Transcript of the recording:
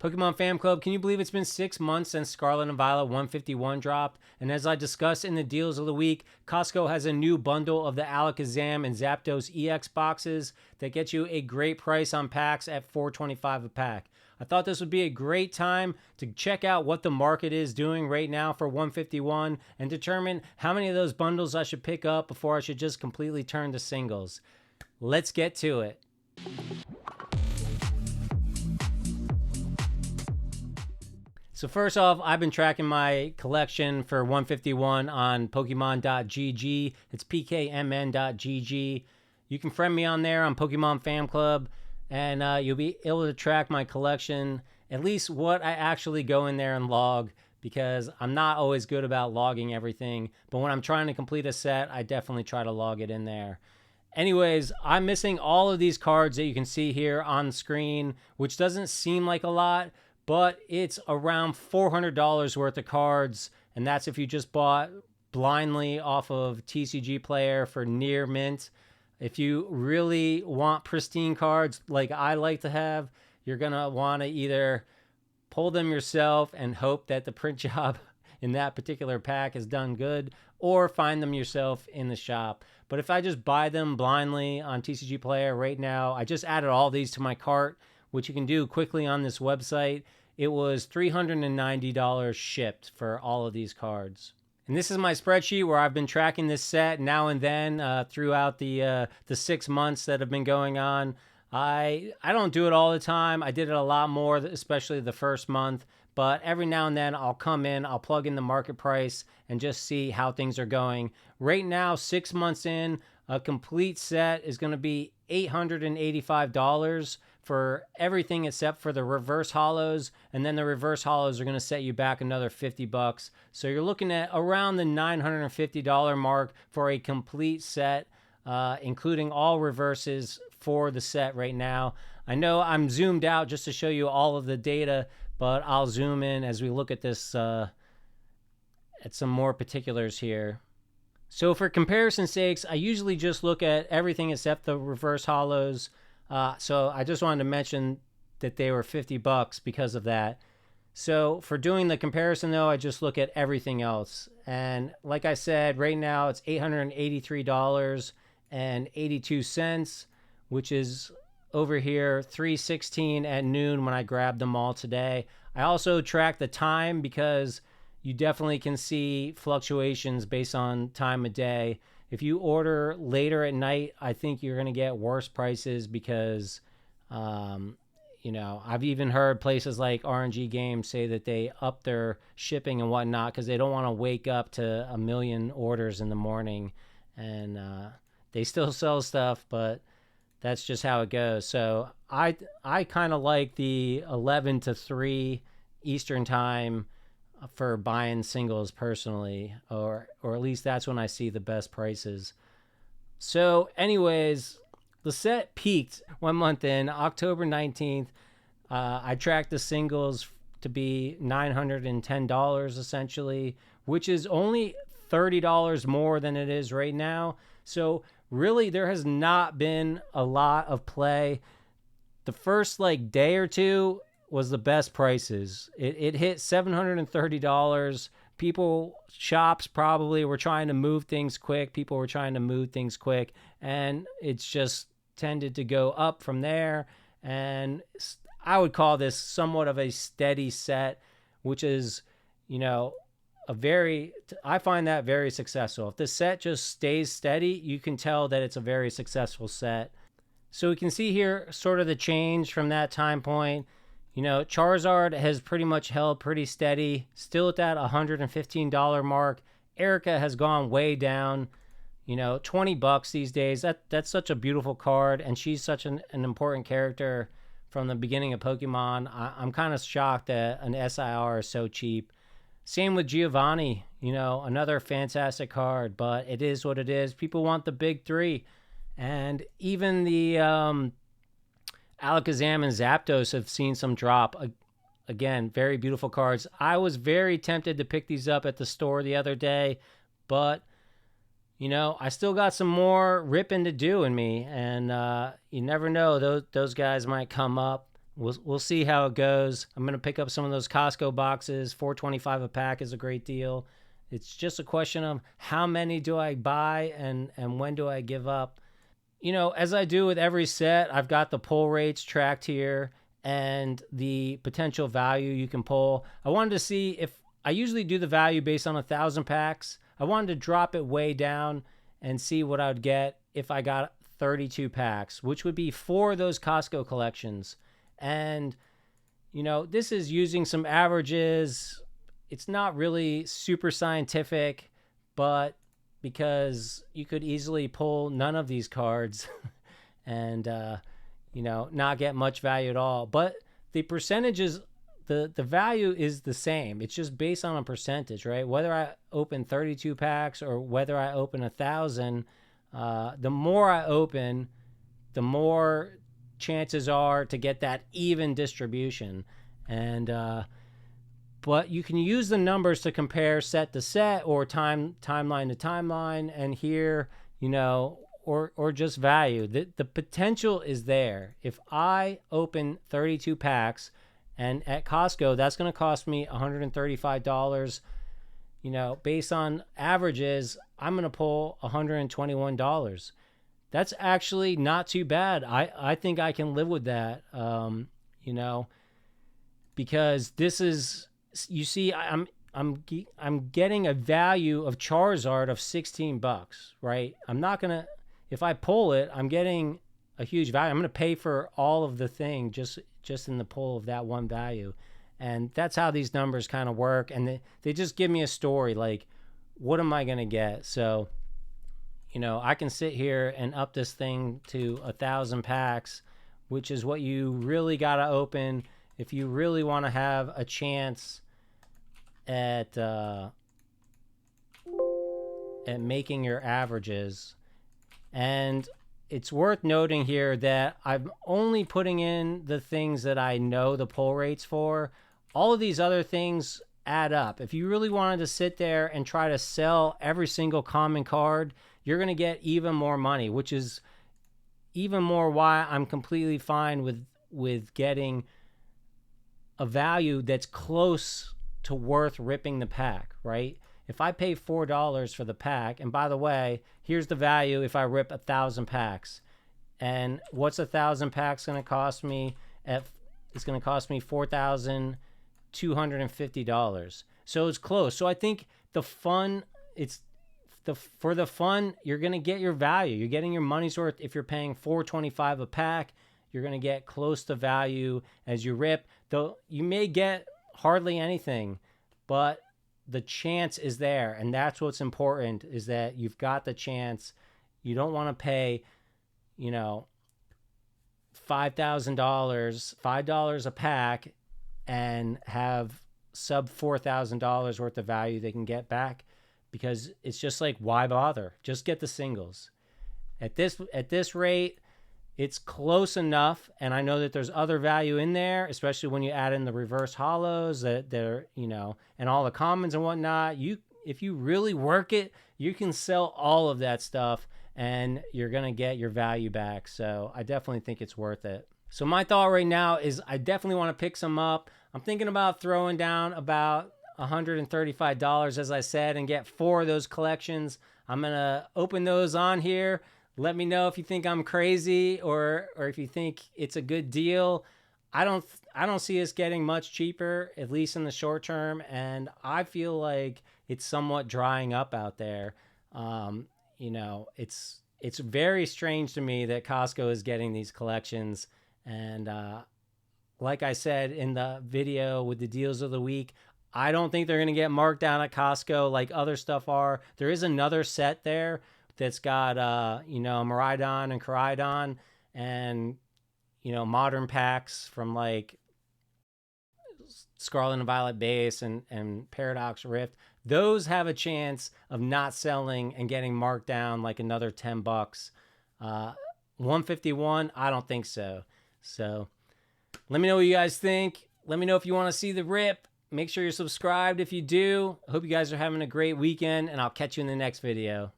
Pokemon Fan Club, can you believe it's been 6 months since Scarlet and Violet 151 dropped? And as I discussed in the deals of the week, Costco has a new bundle of the Alakazam and Zapdos EX boxes that gets you a great price on packs at $4.25 a pack. I thought this would be a great time to check out what the market is doing right now for 151 and determine how many of those bundles I should pick up before I should just completely turn to singles. Let's get to it. So first off, I've been tracking my collection for 151 on Pokemon.gg. It's pkmn.gg. You can friend me on there on Pokemon Fan Club, and you'll be able to track my collection, at least what I actually go in there and log, because I'm not always good about logging everything. But when I'm trying to complete a set, I definitely try to log it in there. Anyways, I'm missing all of these cards that you can see here on the screen, which doesn't seem like a lot, but it's around $400 worth of cards, and that's if you just bought blindly off of TCG Player for near mint. If you really want pristine cards like I like to have, you're going to want to either pull them yourself and hope that the print job in that particular pack is done good, or find them yourself in the shop. But if I just buy them blindly on TCG Player right now, I just added all these to my cart, which you can do quickly on this website. It was $390 shipped for all of these cards. And this is my spreadsheet where I've been tracking this set now and then throughout the 6 months that have been going on. I don't do it all the time. I did it a lot more, especially the first month. But every now and then I'll come in, I'll plug in the market price and just see how things are going. Right now, 6 months in, a complete set is going to be $885 for everything except for the reverse hollows, and then the reverse hollows are going to set you back another $50. So you're looking at around the $950 mark for a complete set, including all reverses for the set right now. I know I'm zoomed out just to show you all of the data, but I'll zoom in as we look at this at some more particulars here. So for comparison sakes, I usually just look at everything except the reverse hollows. So I just wanted to mention that they were $50 because of that. So for doing the comparison though, I just look at everything else. And like I said, right now it's $883.82, which is over here $316 at noon when I grabbed them all today. I also track the time because you definitely can see fluctuations based on time of day. If you order later at night, I think you're going to get worse prices because, I've even heard places like RNG Games say that they up their shipping and whatnot because they don't want to wake up to a million orders in the morning. And they still sell stuff, but that's just how it goes. So I kind of like the 11 to 3 Eastern time for buying singles personally, or at least that's when I see the best prices. So anyways, the set peaked 1 month in, October 19th. I tracked the singles to be $910 essentially, which is only $30 more than it is right now. So really there has not been a lot of play. The first day or two was the best prices. It hit $730. Shops probably were trying to move things quick. People were trying to move things quick, and it's just tended to go up from there. And I would call this somewhat of a steady set, which is, I find that very successful. If the set just stays steady, you can tell that it's a very successful set. So we can see here sort of the change from that time point. Charizard has pretty much held pretty steady, still at that $115 mark. Erica has gone way down, $20 these days. That's such a beautiful card, and she's such an important character from the beginning of Pokemon. I'm kind of shocked that an SIR is so cheap. Same with Giovanni, another fantastic card, but it is what it is. People want the big three, and even the Alakazam and Zapdos have seen some drop. Again, very beautiful cards. I was very tempted to pick these up at the store the other day, but I still got some more ripping to do in me, and you never know, those guys might come up we'll see how it goes. I'm gonna pick up some of those Costco boxes. $4.25 a pack is a great deal. It's just a question of how many do I buy and when do I give up. You know, as I do with every set, I've got the pull rates tracked here and the potential value you can pull. I wanted to see if I usually do the value based on 1,000 packs. I wanted to drop it way down and see what I would get if I got 32 packs, which would be 4 of those Costco collections. And, you know, this is using some averages. It's not really super scientific, but because you could easily pull none of these cards and, you know, not get much value at all. But the percentages, the value is the same. It's just based on a percentage, right? Whether I open 32 packs or whether I open 1,000, the more I open, the more chances are to get that even distribution. And but you can use the numbers to compare set to set or timeline to timeline, and here, you know, or just value. The potential is there. If I open 32 packs, and at Costco, that's going to cost me $135. You know, based on averages, I'm going to pull $121. That's actually not too bad. I think I can live with that. You know, because this is, you see, I'm getting a value of Charizard of $16, right? I'm not gonna, if I pull it, I'm getting a huge value. I'm gonna pay for all of the thing just in the pull of that one value, and that's how these numbers kind of work. And they just give me a story, like, what am I gonna get? So, you know, I can sit here and up this thing to 1,000 packs, which is what you really gotta open if you really want to have a chance at making your averages. And it's worth noting here that I'm only putting in the things that I know the pull rates for. All of these other things add up. If you really wanted to sit there and try to sell every single common card, you're going to get even more money, which is even more why I'm completely fine with getting a value that's close to worth ripping the pack, right? If I pay $4 for the pack, and by the way, here's the value if I rip 1,000 packs. And what's 1,000 packs going to cost me? It's going to cost me $4,250. So it's close. So I think the fun, for the fun, you're going to get your value. You're getting your money's worth. If you're paying $4.25 a pack, you're going to get close to value as you rip. Though you may get hardly anything, but the chance is there, and that's what's important, is that you've got the chance. You don't want to pay, you know, $5,000 a pack and have sub $4,000 worth of value they can get back, because it's just like, why bother? Just get the singles. At this rate, it's close enough, and I know that there's other value in there, especially when you add in the reverse hollows that they're, you know, and all the commons and whatnot. If you really work it, you can sell all of that stuff and you're going to get your value back. So I definitely think it's worth it. So my thought right now is I definitely want to pick some up. I'm thinking about throwing down about $135, as I said, and get 4 of those collections. I'm going to open those on here. Let me know if you think I'm crazy or if you think it's a good deal. I don't see us getting much cheaper, at least in the short term, and I feel like it's somewhat drying up out there. You know, it's very strange to me that Costco is getting these collections, and like I said in the video with the deals of the week, I don't think they're going to get marked down at Costco like other stuff are. There is another set there that's got, you know, Miraidon and Koraidon and, you know, modern packs from like Scarlet and Violet base and Paradox Rift. Those have a chance of not selling and getting marked down like another $10. 151, I don't think so. So let me know what you guys think. Let me know if you want to see the rip. Make sure you're subscribed if you do. I hope you guys are having a great weekend, and I'll catch you in the next video.